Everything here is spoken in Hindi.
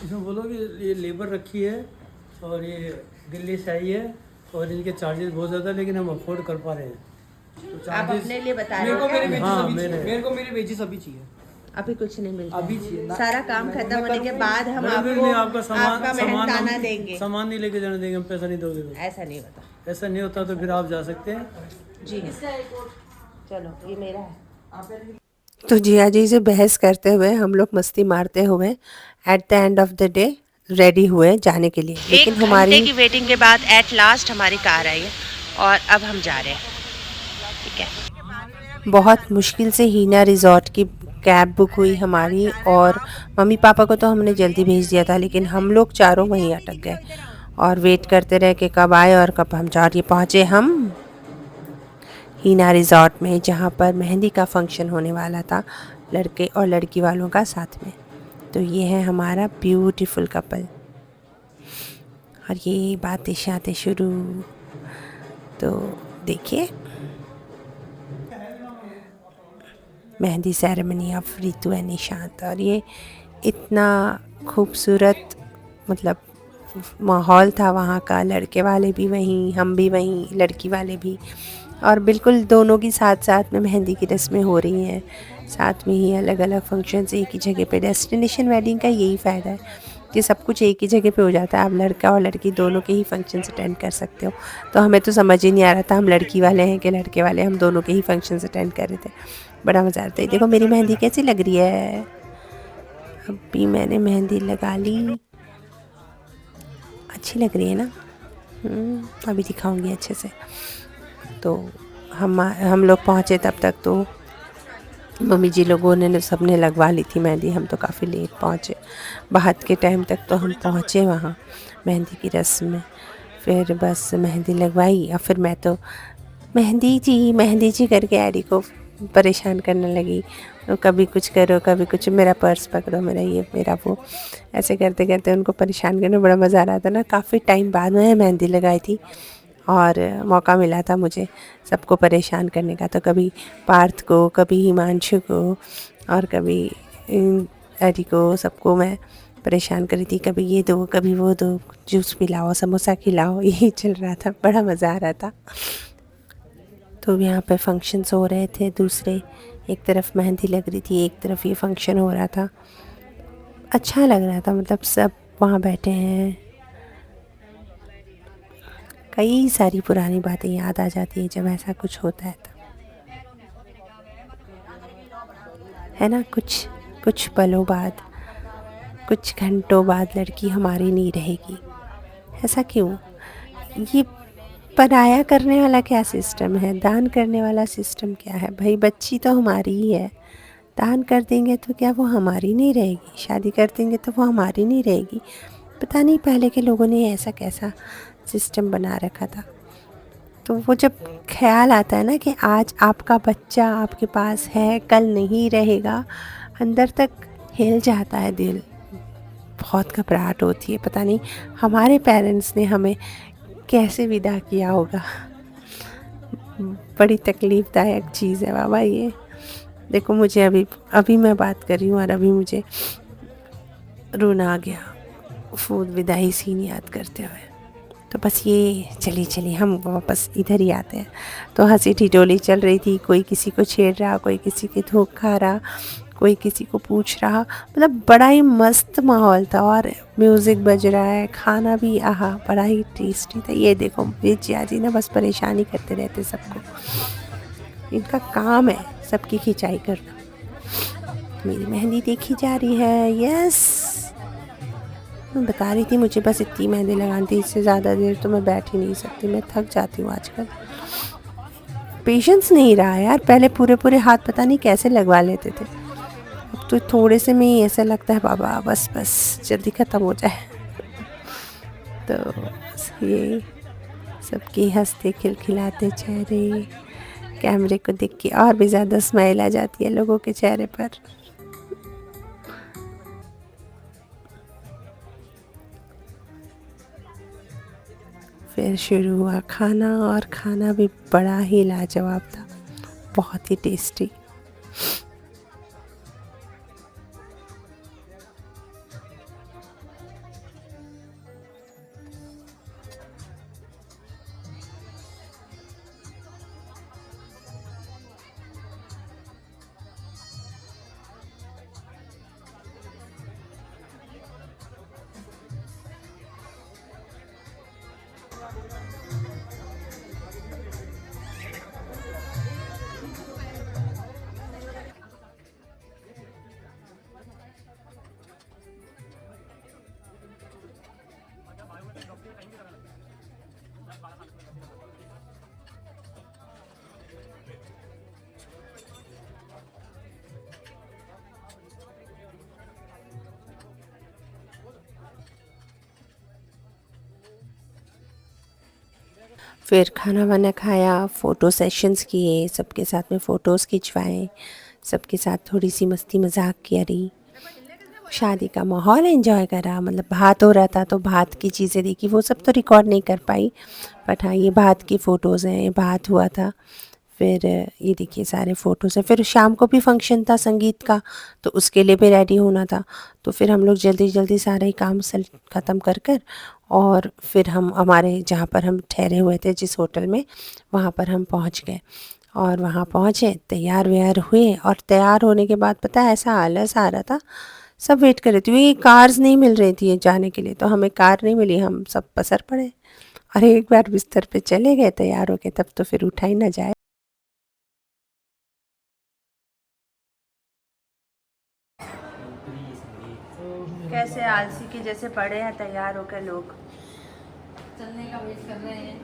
इसमें बोलो कि ये लेबर रखी है और ये दिल्ली से आई है और इनके चार्जेस बहुत ज़्यादा, लेकिन हम अफोर्ड कर पा रहे हैं। तो आप अपने लिए बता मेरे रहे को मेरे हो? वेजेस हाँ, अभी चाहिए, मेरे- मेरे को मेरे वेजेस अभी चाहिए। अभी कुछ नहीं मिलता अभी है। चाहिए ना। सारा काम मैं खत्म होने के करूँगा। बाद हम मैडम, फिर आपको नहीं, आपका सामान आपका सामान मेहनताना हम देंगे। सामान नहीं लेके जाने देंगे, हम पैसा नहीं दोगे तो। ऐसा नहीं होता ऐसा नहीं होता तो फिर आप जा सकते हैं। जी। चलो ये मेरा है। तो जिया जी से बहस करते हुए हम लोग मस्ती मारते हुए at the end of the day ready हुए जाने के लिए, लेकिन एक हमारी घंटे की वेटिंग के बाद एट लास्ट हमारी कार आई है और अब हम जा रहे हैं। ठीक है। बहुत मुश्किल से हीना रिज़ॉर्ट की कैब बुक हुई हमारी, और मम्मी पापा को तो हमने जल्दी भेज दिया था, लेकिन हम लोग चारों वहीं अटक गए और वेट करते रहे कि कब आए और कब हम जा रहे। पहुँचे हम हीना रिज़ॉर्ट में, जहाँ पर मेहंदी का फंक्शन होने वाला था लड़के और लड़की वालों का साथ में। तो ये है हमारा ब्यूटीफुल कपल और ये बातें शातें शुरू। तो देखिए mehndi ceremony of Ritu and Nishant, और ये इतना खूबसूरत मतलब माहौल था वहाँ का। लड़के वाले भी वहीं, हम भी वहीं, लड़की वाले भी, और बिल्कुल दोनों की साथ साथ में मेहंदी की रस्में हो रही हैं, साथ में ही अलग अलग फंक्शंस एक ही जगह पे। डेस्टिनेशन वेडिंग का यही फ़ायदा है कि सब कुछ एक ही जगह पे हो जाता है, आप लड़का और लड़की दोनों के ही फंक्शंस अटेंड कर सकते हो। तो हमें तो समझ ही नहीं आ रहा था हम लड़की वाले हैं कि लड़के वाले, हम दोनों के ही फंक्शंस अटेंड कर रहे थे। बड़ा मज़ा आता है। देखो मेरी मेहंदी कैसी लग रही है। अभी मैंने मेहंदी लगा ली, अच्छी लग रही है ना। अभी दिखाऊंगी अच्छे से। तो हम लोग पहुँचे तब तक तो मम्मी जी लोगों ने सबने लगवा ली थी मेहंदी। हम तो काफ़ी लेट पहुँचे, बाहर के टाइम तक तो हम पहुँचे वहाँ मेहंदी की रस्म में। फिर बस मेहंदी लगवाई और फिर मैं तो मेहंदी जी करके एडी को परेशान करने लगी। तो कभी कुछ करो, कभी कुछ, मेरा पर्स पकड़ो, मेरा ये मेरा वो, ऐसे करते करते उनको परेशान करने बड़ा मज़ा आ रहा था ना। काफ़ी टाइम बाद में मेहंदी लगाई थी और मौका मिला था मुझे सबको परेशान करने का। तो कभी पार्थ को, कभी हिमांशु को और कभी एडी को, सबको मैं परेशान करी थी। कभी ये दो, कभी वो दो, जूस पिलाओ, समोसा खिलाओ, यही चल रहा था। बड़ा मज़ा आ रहा था। तो यहाँ पे फंक्शंस हो रहे थे दूसरे, एक तरफ मेहंदी लग रही थी, एक तरफ ये फंक्शन हो रहा था। अच्छा लग रहा था, मतलब सब वहाँ बैठे हैं। कई सारी पुरानी बातें याद आ जाती है जब ऐसा कुछ होता है तो, है ना। कुछ पलों बाद, कुछ घंटों बाद लड़की हमारी नहीं रहेगी। ऐसा क्यों? ये पराया करने वाला क्या सिस्टम है? दान करने वाला सिस्टम क्या है? भाई बच्ची तो हमारी ही है, दान कर देंगे तो क्या वो हमारी नहीं रहेगी? शादी कर देंगे तो वो हमारी नहीं रहेगी? पता नहीं पहले के लोगों ने ऐसा कैसा सिस्टम बना रखा था। तो वो जब ख्याल आता है ना कि आज आपका बच्चा आपके पास है, कल नहीं रहेगा, अंदर तक हिल जाता है दिल। बहुत घबराहट होती है। पता नहीं हमारे पेरेंट्स ने हमें कैसे विदा किया होगा। बड़ी तकलीफ़दायक चीज़ है बाबा ये। देखो मुझे अभी मैं बात कर रही हूँ और अभी मुझे रोना आ गया फूल विदाई सीन याद करते हुए। तो बस ये चलिए हम वापस इधर ही आते हैं। तो हंसी ठिठोली चल रही थी, कोई किसी को छेड़ रहा, कोई किसी के धोखा खा रहा, कोई किसी को पूछ रहा, मतलब बड़ा ही मस्त माहौल था। और म्यूज़िक बज रहा है, खाना भी आहा बड़ा ही टेस्टी था। ये देखो ये जिया जी ना बस परेशानी करते रहते सबको, इनका काम है सबकी खिंचाई करना। मेरी मेहंदी देखी जा रही है। यस, मैं बता रही थी मुझे बस इतनी मेहंदी लगानी थी, इससे ज़्यादा देर तो मैं बैठ ही नहीं सकती, मैं थक जाती हूँ आजकल। पेशेंस नहीं रहा यार। पहले पूरे हाथ पता नहीं कैसे लगवा लेते थे, अब तो थोड़े से में ही ऐसा लगता है बाबा बस जल्दी ख़त्म हो जाए। तो ये सबके हंसते खिलखिलाते चेहरे, कैमरे को देख के और भी ज़्यादा स्माइल आ जाती है लोगों के चेहरे पर। फिर शुरू हुआ खाना, और खाना भी बड़ा ही लाजवाब था, बहुत ही टेस्टी। फिर खाना वाना खाया, फ़ोटो सेशंस किए, सबके साथ में फ़ोटोज़ खिंचवाए, सबके साथ थोड़ी सी मस्ती मजाक करी, शादी का माहौल एंजॉय करा। मतलब भात हो रहा था तो भात की चीज़ें देखी, वो सब तो रिकॉर्ड नहीं कर पाई, बट हाँ ये भात की फ़ोटोज़ हैं, ये भात हुआ था। फिर ये देखिए सारे फ़ोटोज़ हैं। फिर शाम को भी फंक्शन था संगीत का, तो उसके लिए भी रेडी होना था। तो फिर हम लोग जल्दी जल्दी सारा ही काम ख़त्म कर कर और फिर हम हमारे जहाँ पर हम ठहरे हुए थे जिस होटल में, वहाँ पर हम पहुँच गए। और वहाँ पहुँचे, तैयार व्यार हुए, और तैयार होने के बाद पता है ऐसा आलस आ रहा था, सब वेट कर रहे थे। ये कार्स नहीं मिल रही थी जाने के लिए, तो हमें कार नहीं मिली, हम सब पसर पड़े। और एक बार बिस्तर पे चले गए तैयार होके, तब तो फिर उठा ही ना जाए। कैसे आलसी के जैसे पड़े हैं तैयार होकर लोग। चलने का वेट कर रहे हैं।